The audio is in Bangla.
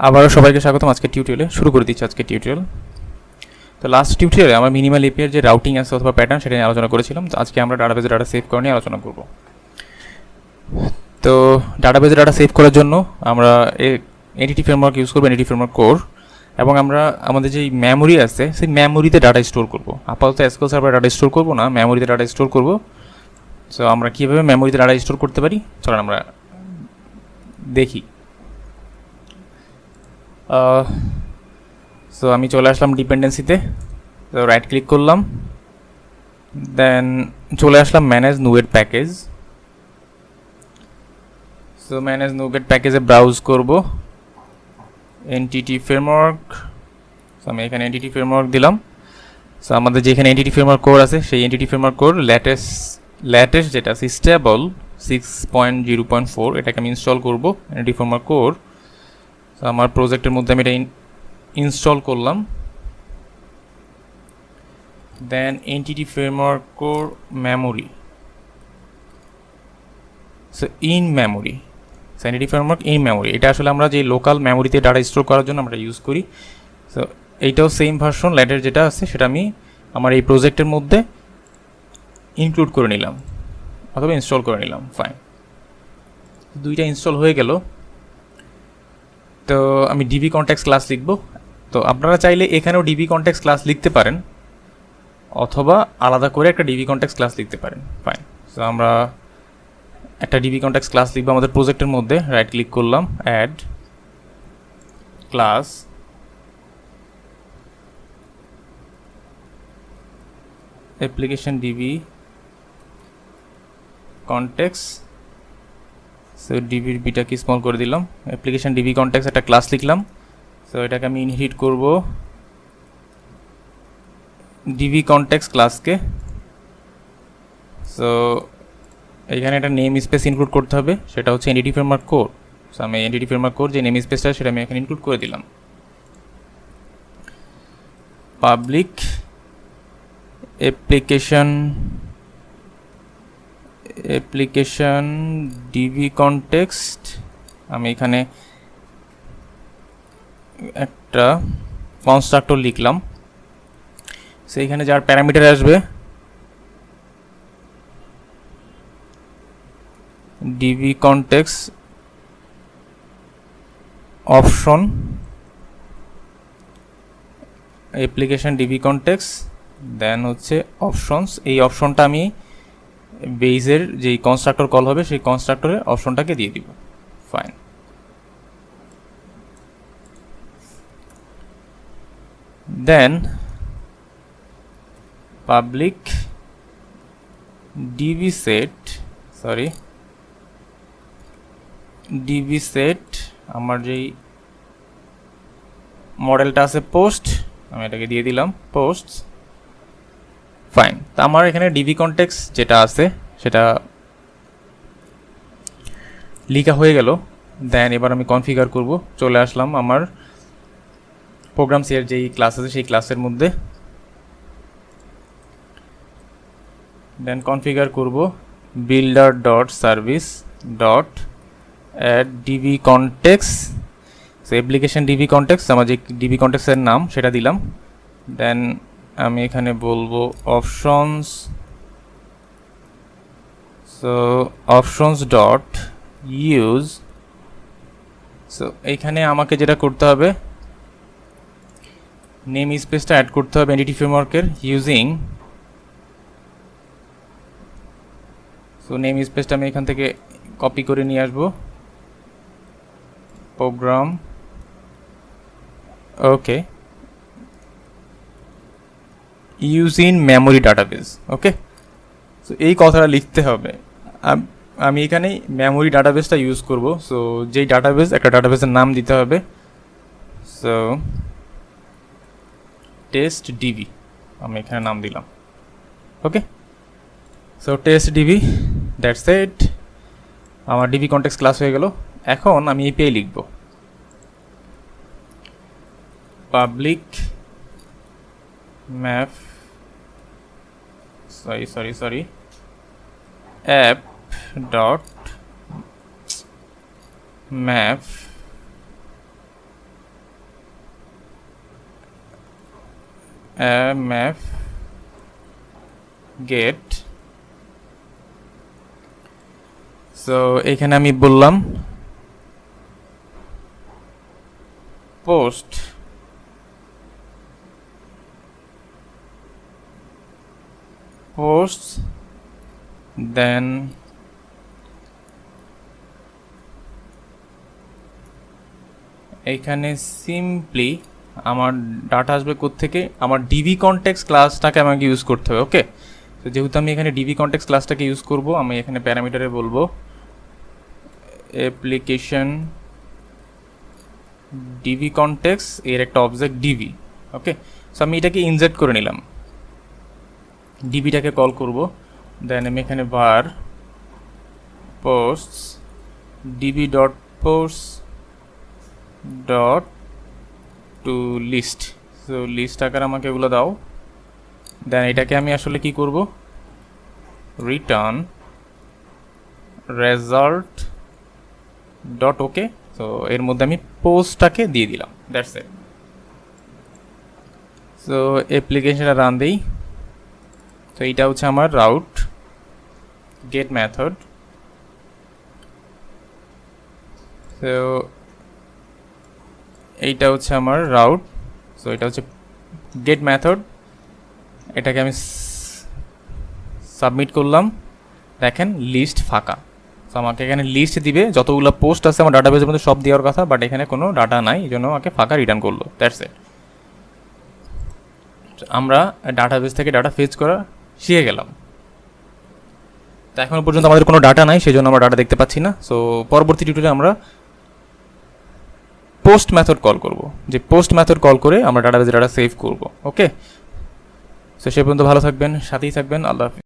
আবারও সবাইকে স্বাগতম আজকে টিউটোরিয়ালে। শুরু করে দিচ্ছি আজকে টিউটোরিয়াল। তো লাস্ট টিউটোরিয়ালে আমরা মিনিমাল এপিআই যে রাউটিং আছে অথবা প্যাটার্ন সেটা নিয়ে আলোচনা করেছিলাম। তো আজকে আমরা ডাটাবেজে ডাটা সেভ করা নিয়ে আলোচনা করব। তো ডাটাবেজে ডাটা সেভ করার জন্য আমরা এনটিটি ফ্রেমওয়ার্ক ইউজ করবো, এনটিটি ফ্রেমওয়ার্ক কোর, এবং আমরা আমাদের যে মেমোরি আছে সেই মেমোরিতে ডাটা স্টোর করব। আপাতত এসকিউএল সার্ভারে ডাটা স্টোর করব না, মেমোরিতে ডাটা স্টোর করব। সো আমরা কীভাবে মেমোরিতে ডাটা স্টোর করতে পারি চলেন আমরা দেখি। সো আমি চলে আসলাম ডিপেন্ডেন্সিতে, তো রাইট ক্লিক করলাম, দেন চলে আসলাম manage NuGet package. So manage NuGet প্যাকেজে ব্রাউজ করব এনটিটি ফ্রেমওয়ার্ক। সো আমি এখানে এনটিটি ফ্রেমওয়ার্ক দিলাম। সো আমাদের যেখানে এনটিটি ফ্রেমওয়ার্ক কোর আছে সেই এনটিটি ফ্রেমওয়ার্ক কোর ল্যাটেস্ট যেটা আছে স্টেবল 6.0.4 এটাকে আমি ইনস্টল করব এনটিটি ফ্রেমওয়ার্ক কোর। সো আমার প্রজেক্টের মধ্যে আমি এটা ইনস্টল করলাম। Then entity framework core memory, so in memory, entity framework in memory, এটা আসলে আমরা যে লোকাল মেমোরিতে ডাটা স্টোর করার জন্য আমরা ইউজ করি। সো এইটাও সেম ভার্সন ল্যাটেস্ট যেটা আছে সেটা আমি আমার এই প্রজেক্টের মধ্যে ইনক্লুড করে নিলাম অথবা ইনস্টল করে নিলাম। ফাইন, দুইটা ইনস্টল হয়ে গেল। তো আমি ডিবি কনটেক্সট ক্লাস লিখব। তো আপনারা চাইলে এখানেও ডিবি কনটেক্সট ক্লাস লিখতে পারেন অথবা আলাদা করে একটা ডিবি কনটেক্সট ক্লাস লিখতে পারেন। ফাইন, সো আমরা একটা ডিবি কনটেক্সট ক্লাস লিখবো আমাদের প্রজেক্টের মধ্যে। রাইট ক্লিক করলাম, add class, application DB context. So ডিবির বিটাকে স্মল করে দিলাম, অ্যাপ্লিকেশন ডিবি কনটেক্সট একটা ক্লাস লিখলাম। সো এটাকে আমি ইনহেরিট করব ডিবি কনটেক্সট ক্লাসকে। সো এখানে একটা নেম স্পেস ইনক্লুড করতে হবে, সেটা হচ্ছে এনটিটি ফ্রেমওয়ার্ক কোর। সো আমি এনটিটি ফ্রেমওয়ার্ক কোর যে নেম স্পেসটা সেটা আমি এখানে ইনক্লুড করে দিলাম। পাবলিক অ্যাপ্লিকেশন ডিবি কনটেক্সট, আমি এখানে একটা কনস্ট্রাক্টর লিখলাম। সো এখানে যার প্যারামিটার আসবে DB context option, application DB context, then হচ্ছে অপশনস। এই অপশনটা আমি বেইজের যেই কনস্ট্রাক্টর কল হবে সেই কনস্ট্রাক্টরের অপশনটাকে দিয়ে দিব। ফাইন, দেন পাবলিক ডিবি সেট, আমার যেই মডেলটা আছে পোস্ট, আমি এটাকে দিয়ে দিলাম পোস্ট। ফাইন, তো আমার এখানে ডিবি কনটেক্সট যেটা আছে সেটা লিখা হয়ে গেল। দেন এবার আমি কনফিগার করব। চলে আসলাম আমার প্রোগ্রাম সিএর যেই ক্লাস আছে সেই ক্লাসের মধ্যে। দেন কনফিগার করব builder dot service dot add DB context. So application DB context, আমার যে ডিবি কনটেক্সটের নাম সেটা দিলাম। দেন আমি এখানে বলবো options, so options dot use. So এইখানে আমাকে যেটা করতে হবে নেম স্পেসটা অ্যাড করতে হবে এনটিটি ফ্রেমওয়ার্কের ইউজিং। সো নেম স্পেসটা আমি এখান থেকে কপি করে নিয়ে আসবো, প্রোগ্রাম, ওকে, ইউজিং মেমোরি ডাটাবেস। ওকে, সো এই কথাটা লিখতে হবে। আমি এখানে মেমোরি ডাটাবেসটা ইউজ করব। সো যেই ডাটাবেস, একটা ডাটাবেসের নাম দিতে হবে। সো টেস্ট ডিবি আমি এখানে নাম দিলাম। Okay, so test DB, that's it. আমার ডিবি কনটেক্সট ক্লাস হয়ে গেল। এখন আমি এপিআই লিখব, public map, sorry app dot map mf get, so এখানে আমি বললাম পোস্ট দেন এইখানে সিম্পলি আমার ডাটা আসবে কোত্থেকে, আমার ডিবি কনটেক্সট ক্লাসটাকে আমাকে ইউজ করতে হবে। ওকে, তো যেহেতু আমি এখানে ডিবি কনটেক্সট ক্লাসটাকে ইউজ করব, আমি এখানে প্যারামিটারে বলবো অ্যাপ্লিকেশন ডিবি কনটেক্সট এর একটা অবজেক্ট ডিবি। ওকে, সো আমি এটাকে ইনজেক্ট করে নিলাম, ডিবিটাকে কল করব, দেন আমি এখানে var posts DB dot post dot to list, so list আকার আমাকে এগুলো দাও। দেন এটাকে আমি আসলে কি করব, রিটার্ন রেজাল্ট ডট ওকে, তো এর মধ্যে আমি পোস্টটাকে দিয়ে দিলাম, দ্যাটস ইট। সো অ্যাপ্লিকেশনটা রান দেই। তো এইটা হচ্ছে আমার রাউট গেট মেথড। তো এইটা হচ্ছে আমার রাউট, সো এটা হচ্ছে গেট মেথড, এটাকে আমি সাবমিট করলাম, দেখেন লিস্ট ফাঁকা। সো আমাকে এখানে লিস্ট দিবে, যতগুলো পোস্ট আছে আমার ডাটাবেসের মধ্যে সব দেওয়ার কথা, বাট এখানে কোনো ডাটা নাই, এই জন্য আমাকে ফাঁকা রিটার্ন করলো, দ্যাটস ইট। আমরা ডাটাবেস থেকে ডাটা ফেচ করা শিখে গেলাম। তো এখনো পর্যন্ত আমাদের কোনো ডাটা নাই, সেই জন্য আমরা ডাটা দেখতে পাচ্ছি না। সো পরবর্তী টিউটোরিয়ালে আমরা পোস্ট মেথড কল করব, যে পোস্ট মেথড কল করে আমরা ডাটাবেসে ডাটা সেভ করব। ওকে, সো সে পর্যন্ত ভালো থাকবেন, সাথেই থাকবেন, আল্লাহ হাফিজ।